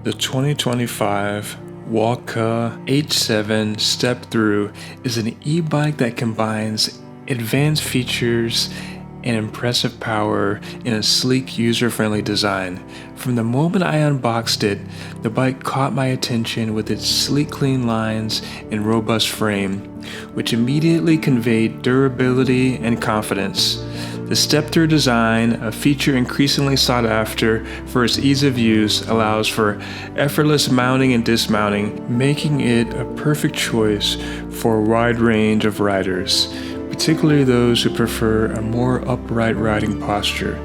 The 2025 Wallke H7 Step-Thru is an e-bike that combines advanced features and impressive power in a sleek, user-friendly design. From the moment I unboxed it, the bike caught my attention with its sleek, clean lines and robust frame, which immediately conveyed durability and confidence. The Step-Thru design, a feature increasingly sought after for its ease of use, allows for effortless mounting and dismounting, making it a perfect choice for a wide range of riders, particularly those who prefer a more upright riding posture.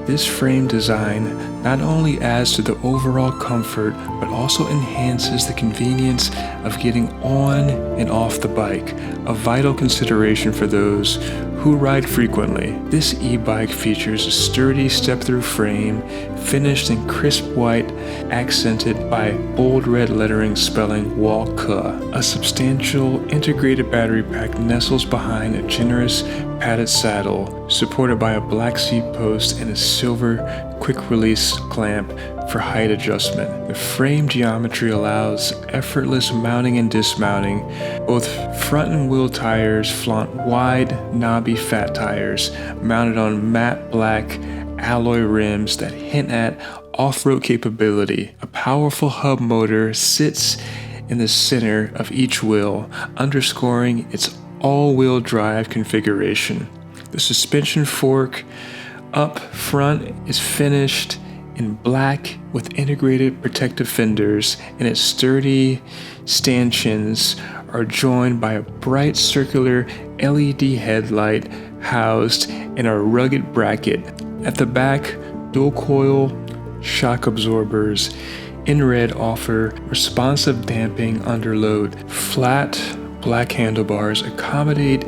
This frame design not only adds to the overall comfort, but also enhances the convenience of getting on and off the bike, a vital consideration for those who ride frequently. This e-bike features a sturdy step-through frame, finished in crisp white, accented by bold red lettering spelling Wallke. A substantial integrated battery pack nestles behind a generous padded saddle, supported by a black seat post and a silver quick-release clamp for height adjustment. The frame geometry allows effortless mounting and dismounting. Both front and wheel tires flaunt wide, knobby fat tires mounted on matte black alloy rims that hint at off-road capability. A powerful hub motor sits in the center of each wheel, underscoring its all-wheel drive configuration. The suspension fork up front is finished in black with integrated protective fenders, and its sturdy stanchions are joined by a bright circular LED headlight housed in a rugged bracket. At the back, dual-coil shock absorbers in red offer responsive damping under load. Flat black handlebars accommodate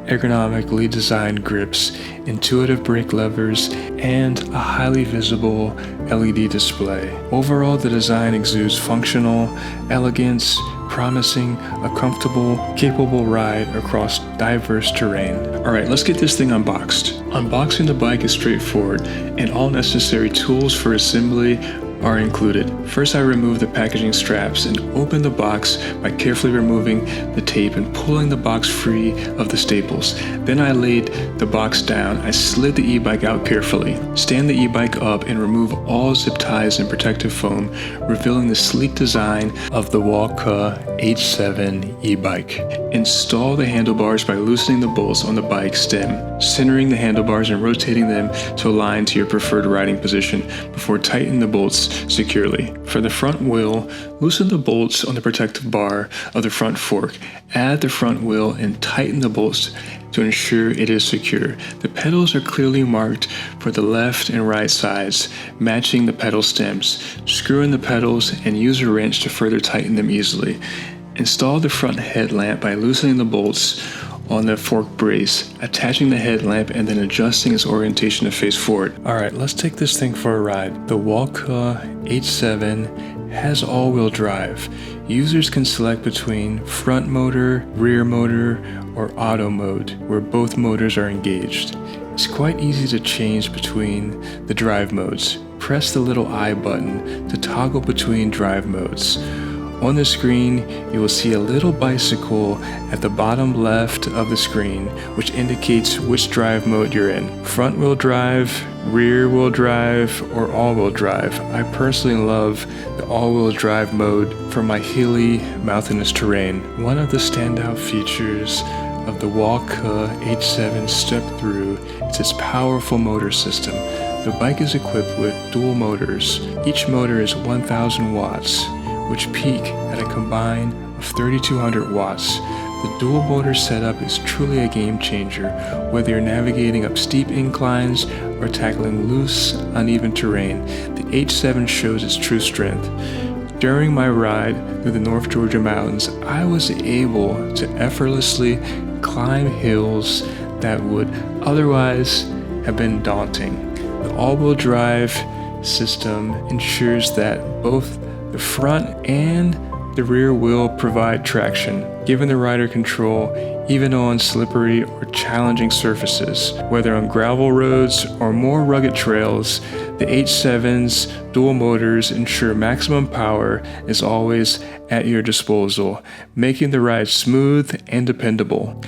ergonomically designed grips, intuitive brake levers, and a highly visible LED display. Overall, the design exudes functional elegance, promising a comfortable, capable ride across diverse terrain. Alright, let's get this thing unboxed. Unboxing the bike is straightforward, and all necessary tools for assembly are included. First, I remove the packaging straps and open the box by carefully removing the tape and pulling the box free of the staples. Then I laid the box down. I slid the e-bike out carefully. Stand the e-bike up and remove all zip ties and protective foam, revealing the sleek design of the Wallke H7 e-bike. Install the handlebars by loosening the bolts on the bike stem, centering the handlebars and rotating them to align to your preferred riding position before tightening the bolts securely. For the front wheel, loosen the bolts on the protective bar of the front fork. Add the front wheel and tighten the bolts to ensure it is secure. The pedals are clearly marked for the left and right sides, matching the pedal stems. Screw in the pedals and use a wrench to further tighten them easily. Install the front headlamp by loosening the bolts on the fork brace, attaching the headlamp, and then adjusting its orientation to face forward. Alright, let's take this thing for a ride. The Wallke H7 has all-wheel drive. Users can select between front motor, rear motor, or auto mode, where both motors are engaged. It's quite easy to change between the drive modes. Press the little I button to toggle between drive modes. On the screen, you will see a little bicycle at the bottom left of the screen, which indicates which drive mode you're in. Front wheel drive, rear wheel drive, or all-wheel drive. I personally love the all-wheel drive mode for my hilly, mountainous terrain. One of the standout features of the Wallke H7 Step-Thru is its powerful motor system. The bike is equipped with dual motors. Each motor is 1,000 watts. Which peak at a combine of 3,200 watts. The dual motor setup is truly a game changer, whether you're navigating up steep inclines or tackling loose, uneven terrain. The H7 shows its true strength. During my ride through the North Georgia mountains, I was able to effortlessly climb hills that would otherwise have been daunting. The all-wheel drive system ensures that both the front and the rear wheel provide traction, giving the rider control even on slippery or challenging surfaces. Whether on gravel roads or more rugged trails, the H7's dual motors ensure maximum power is always at your disposal, making the ride smooth and dependable.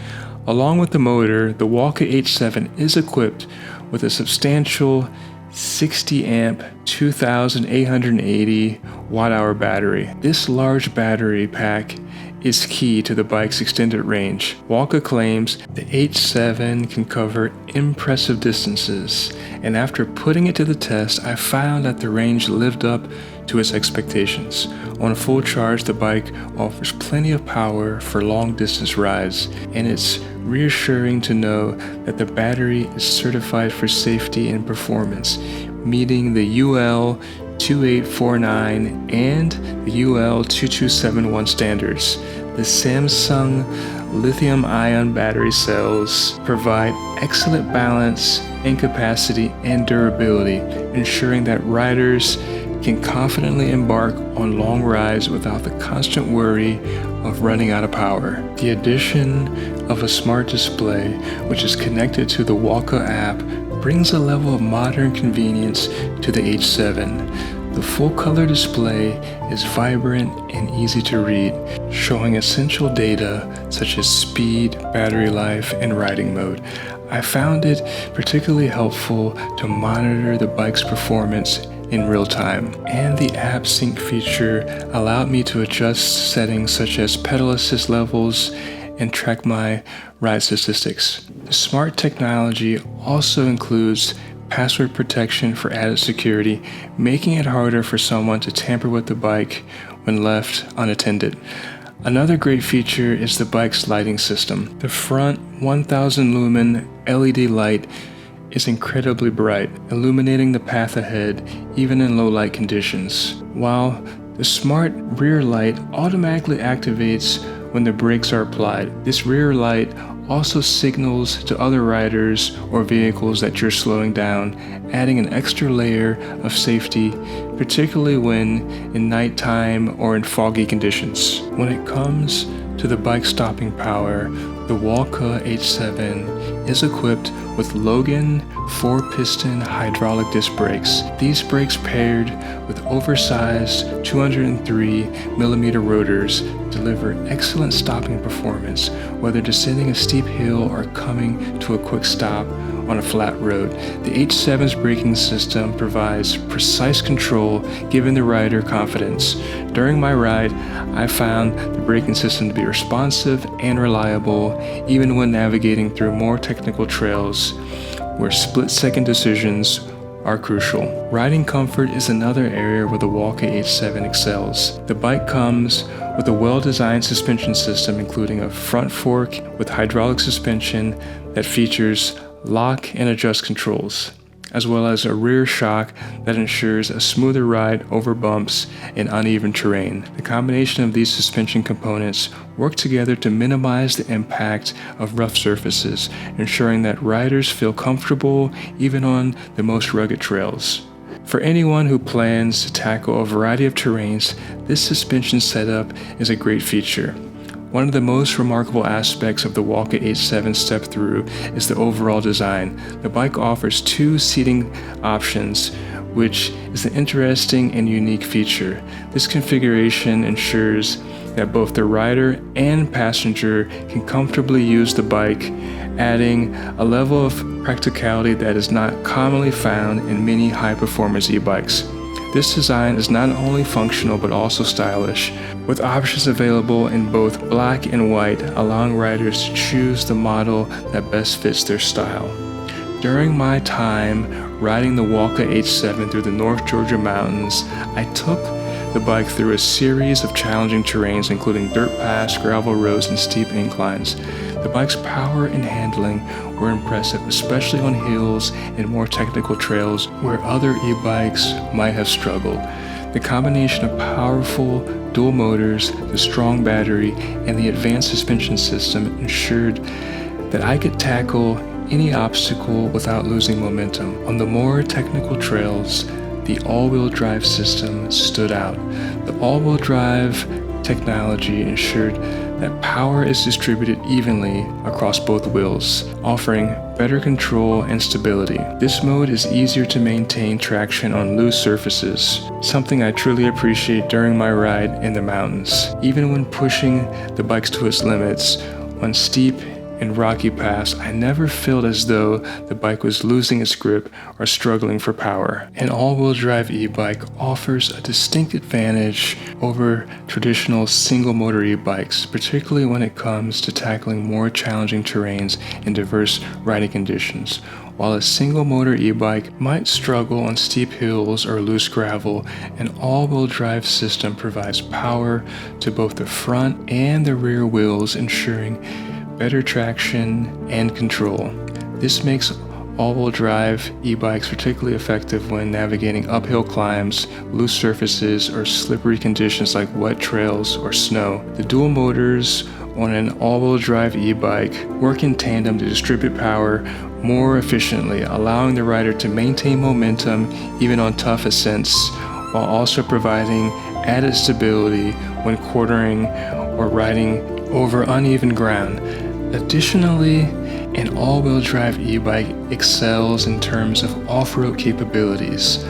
Along with the motor, the Wallke H7 is equipped with a substantial 60 amp 2880 watt-hour battery. This large battery pack is key to the bike's extended range. Wallke claims the H7 can cover impressive distances, and after putting it to the test, I found that the range lived up to its expectations. On a full charge, the bike offers plenty of power for long distance rides, and it's reassuring to know that the battery is certified for safety and performance, meeting the UL 2849 and the UL 2271 standards. The Samsung lithium-ion battery cells provide excellent balance and capacity and durability, ensuring that riders can confidently embark on long rides without the constant worry of running out of power. The addition of a smart display, which is connected to the Wallke app, brings a level of modern convenience to the H7. The full-color display is vibrant and easy to read, showing essential data such as speed, battery life, and riding mode. I found it particularly helpful to monitor the bike's performance in real time, and the app sync feature allowed me to adjust settings such as pedal assist levels and track my ride statistics. The smart technology also includes password protection for added security, making it harder for someone to tamper with the bike when left unattended. Another great feature is the bike's lighting system. The front 1000 lumen LED light is incredibly bright, illuminating the path ahead even in low light conditions, while the smart rear light automatically activates when the brakes are applied. This rear light also signals to other riders or vehicles that you're slowing down, adding an extra layer of safety, particularly when in nighttime or in foggy conditions. When it comes to the bike stopping power, the Wallke H7 is equipped with Logan 4-piston hydraulic disc brakes. These brakes, paired with oversized 203mm rotors, deliver excellent stopping performance, whether descending a steep hill or coming to a quick stop on a flat road. The H7's braking system provides precise control, giving the rider confidence. During my ride, I found the braking system to be responsive and reliable, even when navigating through more technical trails where split-second decisions are crucial. Riding comfort is another area where the Wallke H7 excels. The bike comes with a well-designed suspension system, including a front fork with hydraulic suspension that features lock and adjust controls, as well as a rear shock that ensures a smoother ride over bumps and uneven terrain. The combination of these suspension components work together to minimize the impact of rough surfaces, ensuring that riders feel comfortable even on the most rugged trails. For anyone who plans to tackle a variety of terrains, this suspension setup is a great feature. One of the most remarkable aspects of the Wallke H7 Step-Thru is the overall design. The bike offers 2 seating options, which is an interesting and unique feature. This configuration ensures that both the rider and passenger can comfortably use the bike, adding a level of practicality that is not commonly found in many high-performance e-bikes. This design is not only functional but also stylish, with options available in both black and white, allowing riders to choose the model that best fits their style. During my time riding the Wallke H7 through the North Georgia mountains, I took the bike through a series of challenging terrains, including dirt paths, gravel roads, and steep inclines. The bike's power and handling were impressive, especially on hills and more technical trails where other e-bikes might have struggled. The combination of powerful dual motors, the strong battery, and the advanced suspension system ensured that I could tackle any obstacle without losing momentum. On the more technical trails, the all-wheel drive system stood out. The all-wheel drive technology ensured that power is distributed evenly across both wheels, offering better control and stability. This mode is easier to maintain traction on loose surfaces, something I truly appreciate during my ride in the mountains. Even when pushing the bikes to its limits, on steep and rocky paths, I never felt as though the bike was losing its grip or struggling for power. An all-wheel drive e-bike offers a distinct advantage over traditional single-motor e-bikes, particularly when it comes to tackling more challenging terrains and diverse riding conditions. While a single-motor e-bike might struggle on steep hills or loose gravel, an all-wheel drive system provides power to both the front and the rear wheels, ensuring better traction and control. This makes all-wheel drive e-bikes particularly effective when navigating uphill climbs, loose surfaces, or slippery conditions like wet trails or snow. The dual motors on an all-wheel drive e-bike work in tandem to distribute power more efficiently, allowing the rider to maintain momentum even on tough ascents, while also providing added stability when quartering or riding over uneven ground. Additionally, an all-wheel drive e-bike excels in terms of off-road capabilities.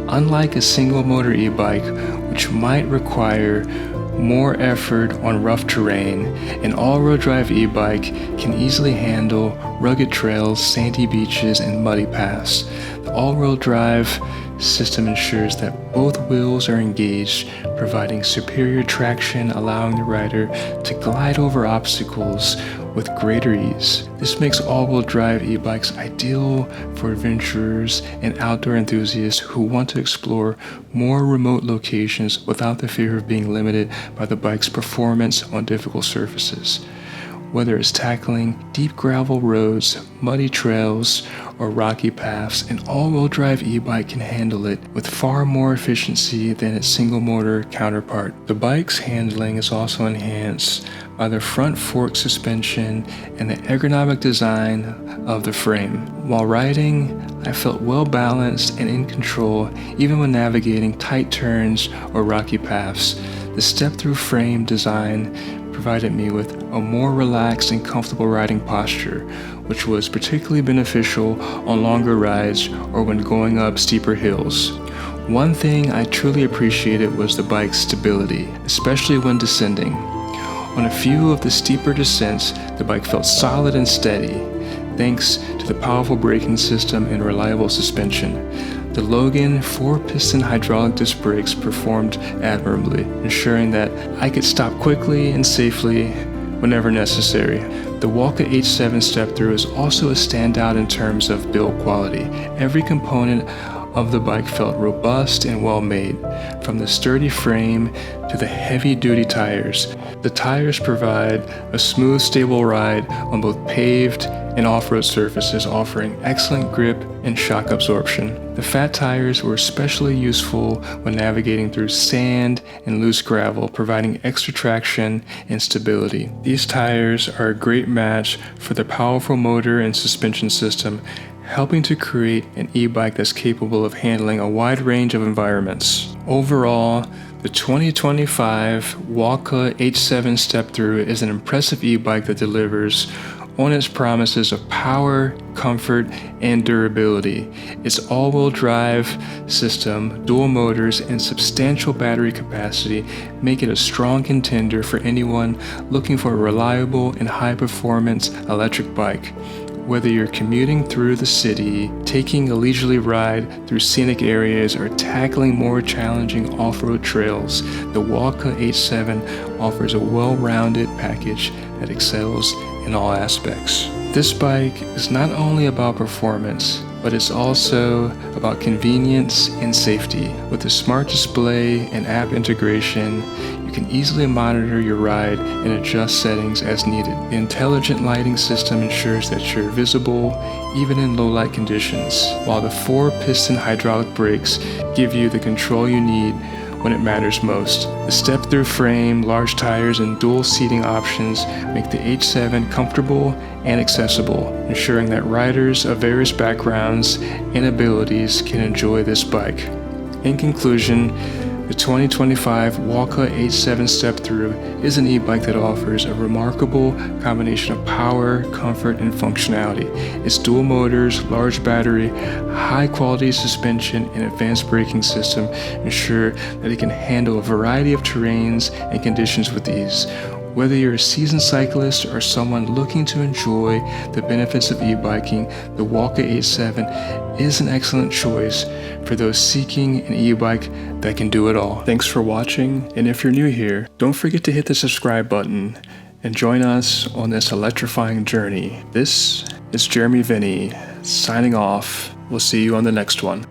Unlike a single-motor e-bike, which might require more effort on rough terrain, an all-wheel drive e-bike can easily handle rugged trails, sandy beaches, and muddy paths. The all-wheel drive system ensures that both wheels are engaged, providing superior traction, allowing the rider to glide over obstacles with greater ease. This makes all-wheel drive e-bikes ideal for adventurers and outdoor enthusiasts who want to explore more remote locations without the fear of being limited by the bike's performance on difficult surfaces. Whether it's tackling deep gravel roads, muddy trails, or rocky paths, an all-wheel drive e-bike can handle it with far more efficiency than its single-motor counterpart. The bike's handling is also enhanced by the front fork suspension and the ergonomic design of the frame. While riding, I felt well balanced and in control even when navigating tight turns or rocky paths. The Step-Thru frame design provided me with a more relaxed and comfortable riding posture, which was particularly beneficial on longer rides or when going up steeper hills. One thing I truly appreciated was the bike's stability, especially when descending. On a few of the steeper descents, the bike felt solid and steady, thanks to the powerful braking system and reliable suspension. The Logan 4-piston hydraulic disc brakes performed admirably, ensuring that I could stop quickly and safely whenever necessary. The Wallke H7 Step-Thru is also a standout in terms of build quality. Every component of the bike felt robust and well made, from the sturdy frame to the heavy-duty tires. The tires provide a smooth, stable ride on both paved and off-road surfaces, offering excellent grip and shock absorption. The fat tires were especially useful when navigating through sand and loose gravel, providing extra traction and stability. These tires are a great match for the powerful motor and suspension system, helping to create an e-bike that's capable of handling a wide range of environments. Overall, the 2025 Wallke H7 Step-Thru is an impressive e-bike that delivers on its promises of power, comfort, and durability. Its all-wheel drive system, dual motors, and substantial battery capacity make it a strong contender for anyone looking for a reliable and high-performance electric bike. Whether you're commuting through the city, taking a leisurely ride through scenic areas, or tackling more challenging off-road trails, the Wallke H7 offers a well-rounded package that excels in all aspects. This bike is not only about performance, but it's also about convenience and safety. With a smart display and app integration, you can easily monitor your ride and adjust settings as needed. The intelligent lighting system ensures that you're visible even in low light conditions, while the 4-piston hydraulic brakes give you the control you need when it matters most. The Step-Thru frame, large tires, and dual seating options make the H7 comfortable and accessible, ensuring that riders of various backgrounds and abilities can enjoy this bike. In conclusion, The 2025 Wallke H7 Step-Thru is an e-bike that offers a remarkable combination of power, comfort, and functionality. Its dual motors, large battery, high quality suspension, and advanced braking system ensure that it can handle a variety of terrains and conditions with ease. Whether you're a seasoned cyclist or someone looking to enjoy the benefits of e-biking, the Wallke H7 is an excellent choice for those seeking an e-bike that can do it all. Thanks for watching, and if you're new here, don't forget to hit the subscribe button and join us on this electrifying journey. This is Jeremy Vinny signing off. We'll see you on the next one.